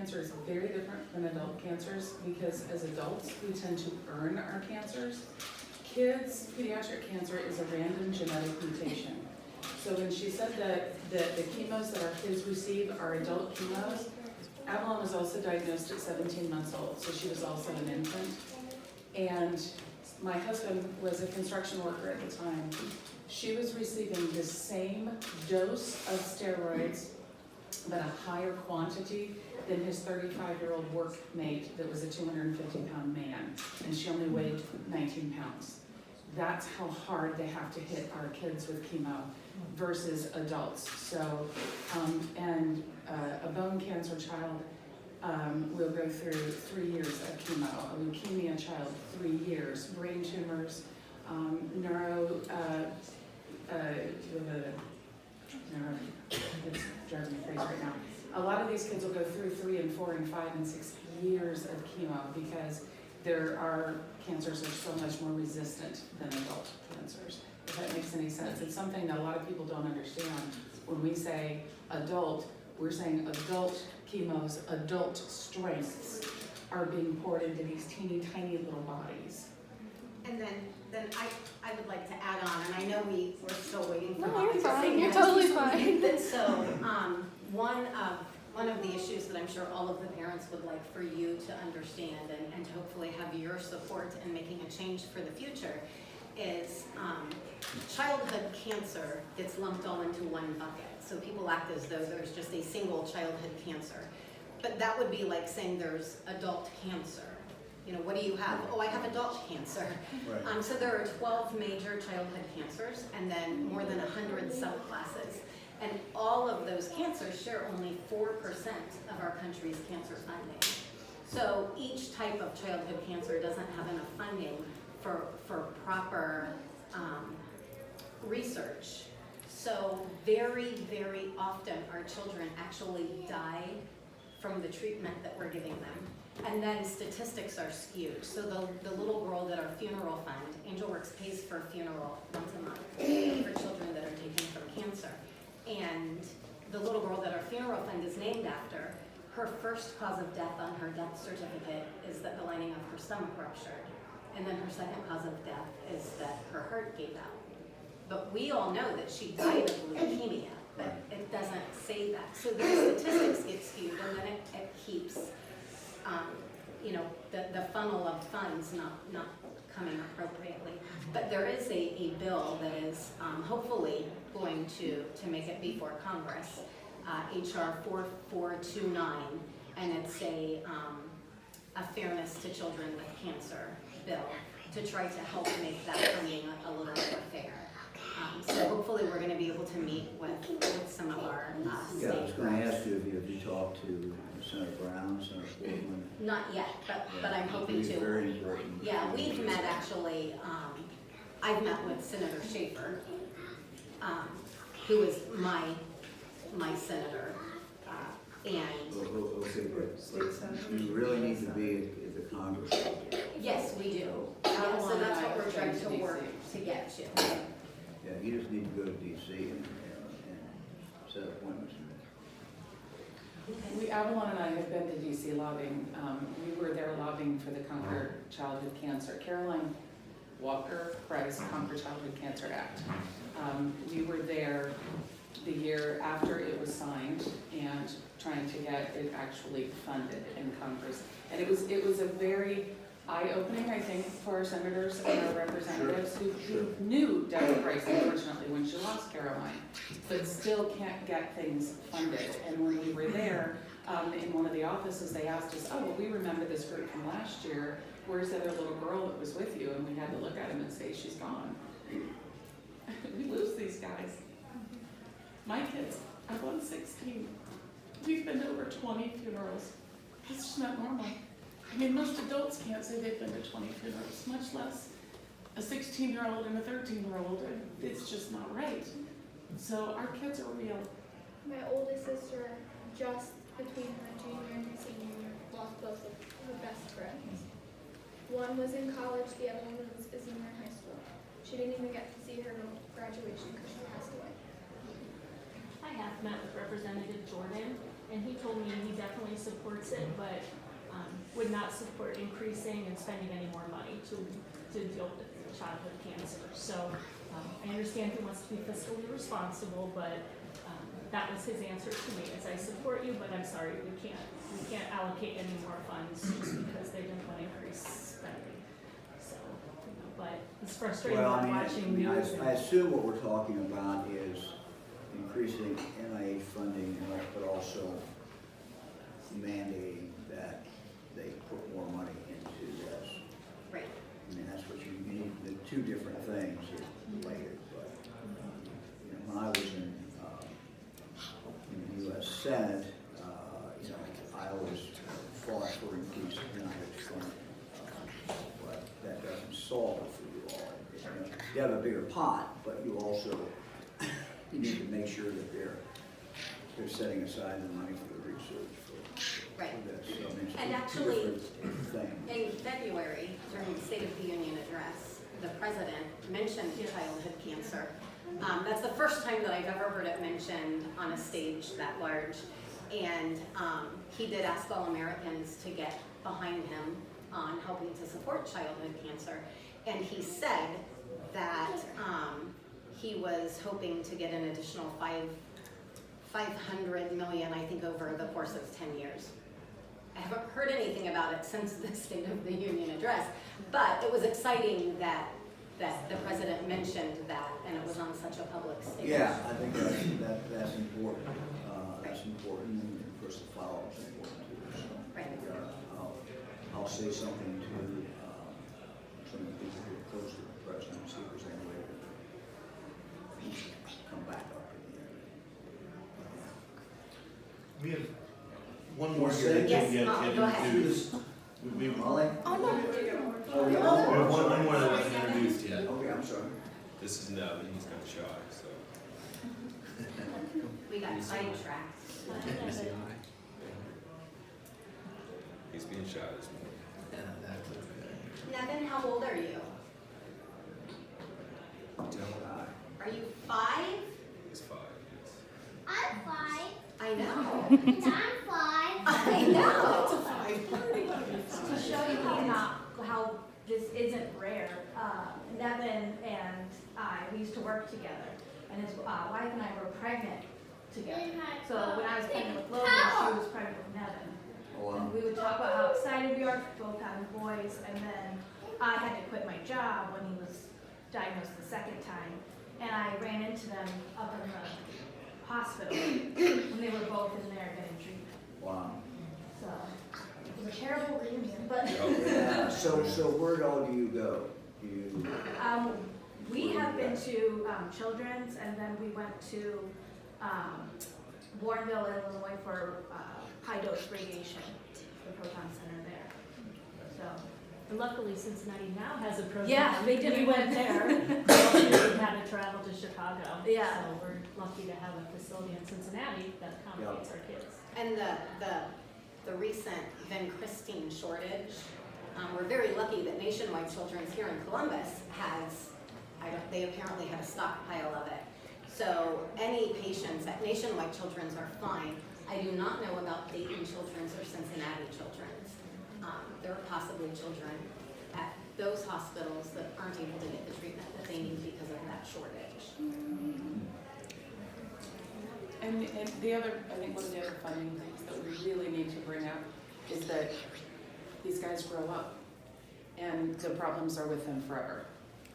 cancer is very different than adult cancers because as adults, we tend to earn our cancers. Kids, pediatric cancer is a random genetic mutation. So when she said that the chemos that our kids receive are adult chemos, Avalon was also diagnosed at 17 months old, so she was also an infant. And my husband was a construction worker at the time. She was receiving the same dose of steroids, but a higher quantity than his 35-year-old workmate that was a 250-pound man, and she only weighed 19 pounds. That's how hard they have to hit our kids with chemo versus adults. So, a bone cancer child will go through 3 years of chemo, a leukemia child, 3 years, brain tumors, it's driving me crazy right now. A lot of these kids will go through 3 and 4 and 5 and 6 years of chemo because our cancers are so much more resistant than adult cancers, if that makes any sense. It's something that a lot of people don't understand. When we say adult, we're saying adult chemos, adult strengths are being poured into these teeny tiny little bodies. And then I would like to add on, and I know we're still waiting for. No, you're fine. You're totally fine. So, one of the issues that I'm sure all of the parents would like for you to understand and to hopefully have your support in making a change for the future is childhood cancer gets lumped all into one bucket. So people act as though there's just a single childhood cancer. But that would be like saying there's adult cancer. You know, what do you have? Oh, I have adult cancer. Right. So there are 12 major childhood cancers and then more than 100 subclasses. And all of those cancers share only 4% of our country's cancer funding. So each type of childhood cancer doesn't have enough funding for proper research. So very, very often our children actually die from the treatment that we're giving them. And then statistics are skewed. So the little girl that our funeral fund, Angelworks pays for a funeral once a month for children that are taken from cancer. And the little girl that our funeral fund is named after, her first cause of death on her death certificate is that the lining of her stomach ruptured. And then her second cause of death is that her heart gave out. But we all know that she died of leukemia, but it doesn't say that. So the statistics get skewed, and then it keeps the funnel of funds not coming appropriately. But there is a bill that is hopefully going to make it before Congress, HR 4429, and it's a fairness to children with cancer bill to try to help make that funding a little more fair. So hopefully we're going to be able to meet with some of our state Yeah, I was going to reps. ask you if you talked to Senator Brown, Senator Portman. Not yet, but I'm hoping It's to. very important. Yeah, we've met actually, I've met with Senator Schaefer, who is my senator, and Okay, but you really need to be at the Congress. yes, we do. Yeah, so that's what we're trying to work to get to. Yeah, you just need to go to DC and set appointments. Avalon and I have been to DC lobbying. We were there lobbying for the Conquer Childhood Cancer. Caroline Walker Price Conquer Childhood Cancer Act. We were there the year after it was signed and trying to get it actually funded in Congress. And it was a very eye-opening, I think, for our senators and our representatives who knew Deborah Price, unfortunately, when she lost Caroline, but still can't get things funded. And when we were there, in one of the offices, they asked us, oh, well, we remember this group from last year. Where's the other little girl that was with you? And we had to look at him and say, she's gone. We lose these guys. My kids, I won 16. We've been to over 20 funerals. It's just not normal. I mean, most adults can't say they've been to 20 funerals, much less a 16-year-old and a 13-year-old. It's just not right. So our kids are real. My oldest sister, just between her junior and her senior year, lost both of her best friends. One was in college, the other one was a senior in high school. She didn't even get to see her graduation because she passed away. I have met with Representative Jordan, and he told me he definitely supports it, but would not support increasing and spending any more money to deal with childhood cancer. So I understand he wants to be fiscally responsible, but that was his answer to me, is I support you, but I'm sorry, we can't allocate any more funds just because they didn't want to increase spending. So, but it's frustrating Well, I watching mean, news. I assume what we're talking about is increasing NIH funding, but also mandating that they put more money into this. Right. I mean, that's what you need, the two different things are related, but, when I was in the US Senate, I always fought for increased NIH funding, but that doesn't solve it for you all. You have a bigger pot, but you also, you need to make sure that they're setting aside the money for the research for Right. this. So, I mean, it's And two actually, different things. in February, during the State of the Union address, the president mentioned childhood cancer. That's the first time that I've ever heard it mentioned on a stage that large. And he did ask all Americans to get behind him on helping to support childhood cancer. And he said that he was hoping to get an additional 500 million, I think, over the course of 10 years. I haven't heard anything about it since the State of the Union address, but it was exciting that the president mentioned that, and it was on such a public stage. Yeah, I think that's important. That's important, and of course the follow-up is important too. So Right. I'll say something to some of the people who are close to the president, and see if there's any way that he should come back up in the end. We have one more here that Yes, can get Molly, go ahead. introduced. We Molly? Oh, no. Oh, we yeah. have one more that wasn't introduced yet. Okay, I'm sorry. This is Neb, and he's kind of shy, so. We got sidetracked. He's being shy this morning. Nevin, how old are you? Are you 5? He's 5, yes. I'm 5. I know. And I'm 5. I know. It's a 5 party. To show you how this isn't rare, Nevin and we used to work together, and his wife and I were pregnant together. So when I was pregnant with Logan, she was pregnant with Nevin. And we would talk about how excited we are for both having boys, and then I had to quit my job when he was diagnosed the second time, and I ran into them up in the hospital when they were both in there getting treatment. Wow. So it was a terrible reunion, but Yeah, so where all do you go? Do you, we have been to Children's, and then we went to Bourneville, Illinois for high dose radiation, the proton center there. So And luckily Cincinnati now has a program. Yeah, they did. We went there. We had to travel to Chicago. Yeah. So we're lucky to have a facility in Cincinnati that accommodates our kids. And the recent vincristine shortage, we're very lucky that Nationwide Children's here in Columbus has, they apparently have a stockpile of it. So any patients at Nationwide Children's are fine. I do not know about Dayton Children's or Cincinnati Children's. There are possibly children at those hospitals that aren't able to get the treatment that they need because of that shortage. And the other, I think one of the other funding things that we really need to bring up is that these guys grow up and the problems are with them forever.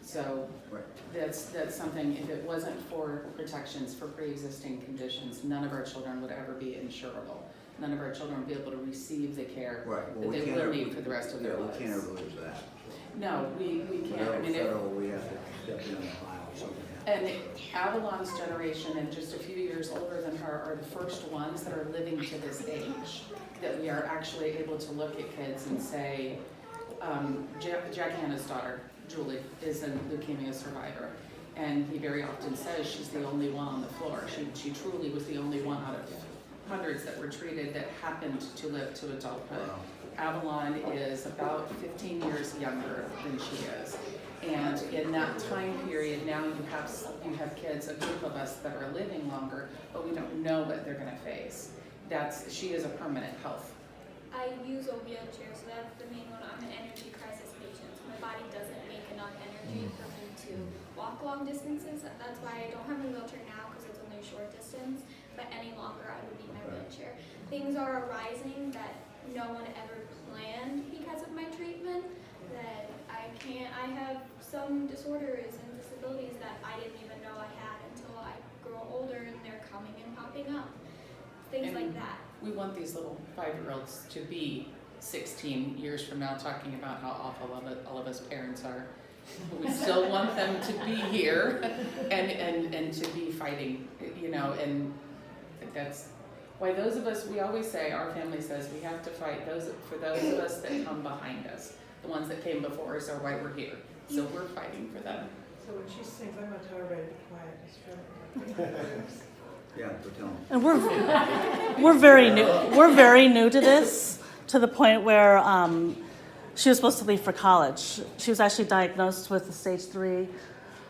So right. that's something, if it wasn't for protections for pre-existing conditions, none of our children would ever be insurable. None of our children would be able to receive the care Right. that they will need for the rest of their lives. We can't ever lose that. No, we can't. I Whatever mean, federal, we have to step in the aisle, something and happens. Avalon's generation, and just a few years older than her, are the first ones that are living to this age, that we are actually able to look at kids and say, Jack Hanna's daughter, Julie, is a leukemia survivor. And he very often says she's the only one on the floor. She truly was the only one out of hundreds that were treated that happened to live to adulthood. Wow. Avalon is about 15 years younger than she is. And in that time period, now you have kids, a group of us that are living longer, but we don't know what they're gonna face. She is a permanent health walk long distances. That's why I don't have my wheelchair now because it's only a short distance. But any longer, I would need my wheelchair. Things are arising that no one ever planned because of my treatment. That I have some disorders and disabilities that I didn't even know I had until I grow older, and they're coming and popping up. Things And like that. We want these little 5-year-olds to be 16 years from now talking about how awful all of us parents are. But we still want them to be here and to be fighting, you know, and that's why those of us, we always say, our family says, we have to fight for those of us that come behind us. The ones that came before us are why we're here. So we're fighting for them. So when she sings, I'm gonna tell everybody to be quiet. Yeah, go tell them. And we're very new to this, to the point where she was supposed to leave for college. She was actually diagnosed with a stage 3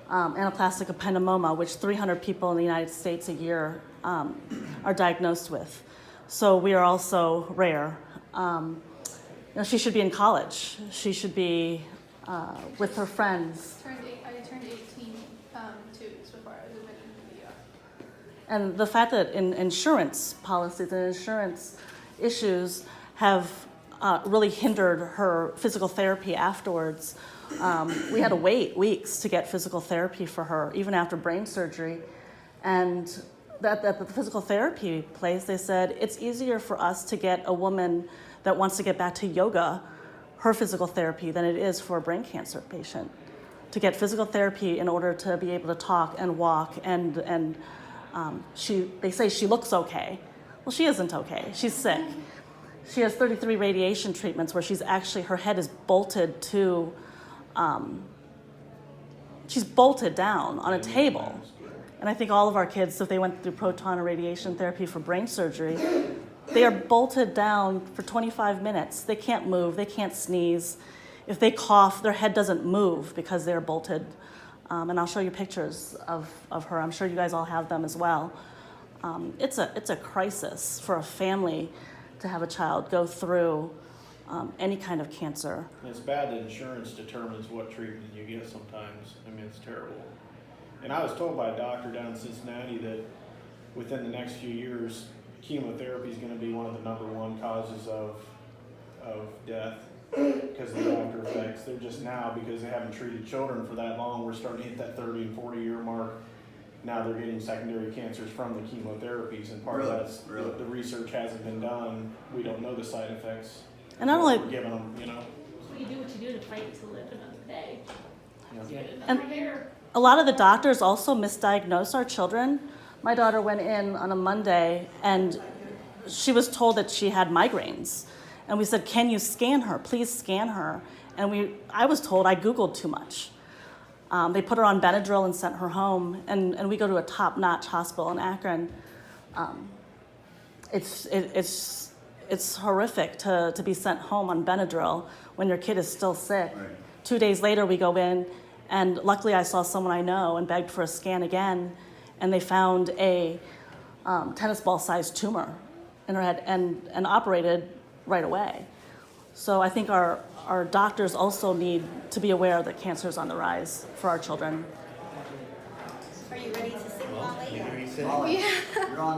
anaplastic ependymoma, which 300 people in the United States a year are diagnosed with. So we are also rare. You know, she should be in college. She should be with her friends. I turned 18 2 weeks before I was admitted into the ER. And the fact that in insurance policies and insurance issues have really hindered her physical therapy afterwards. We had to wait weeks to get physical therapy for her, even after brain surgery. And at the physical therapy place, they said it's easier for us to get a woman that wants to get back to yoga, her physical therapy, than it is for a brain cancer patient. To get physical therapy in order to be able to talk and walk, and they say she looks okay. Well, she isn't okay. She's sick. She has 33 radiation treatments where her head is bolted to, she's bolted down on a table. And I think all of our kids, if they went through proton or radiation therapy for brain surgery, they are bolted down for 25 minutes. They can't move, they can't sneeze. If they cough, their head doesn't move because they're bolted. And I'll show you pictures of her. I'm sure you guys all have them as well. It's a crisis for a family to have a child go through any kind of cancer. It's bad that insurance determines what treatment you get sometimes. I mean, it's terrible. And I was told by a doctor down in Cincinnati that within the next few years, chemotherapy is going to be one of the #1 causes of death because of the after effects. They're just now, because they haven't treated children for that long, we're starting to hit that 30 and 40 year mark. Now they're getting secondary cancers from the chemotherapies, and part of that's the research hasn't been done. We don't know the side effects. And not only we're giving them, you know. So you do what you do to fight to live another day. Yeah. And a lot of the doctors also misdiagnose our children. My daughter went in on a Monday and she was told that she had migraines. And we said, can you scan her? Please scan her. And I was told I Googled too much. They put her on Benadryl and sent her home. And we go to a top-notch hospital in Akron. It's horrific to be sent home on Benadryl when your kid is still sick. Right. 2 days later, we go in, and luckily I saw someone I know and begged for a scan again, and they found a tennis ball-sized tumor in her head and operated right away. So I think our doctors also need to be aware that cancer is on the rise for our children. Are you ready to sing, Molly? Molly, you're on.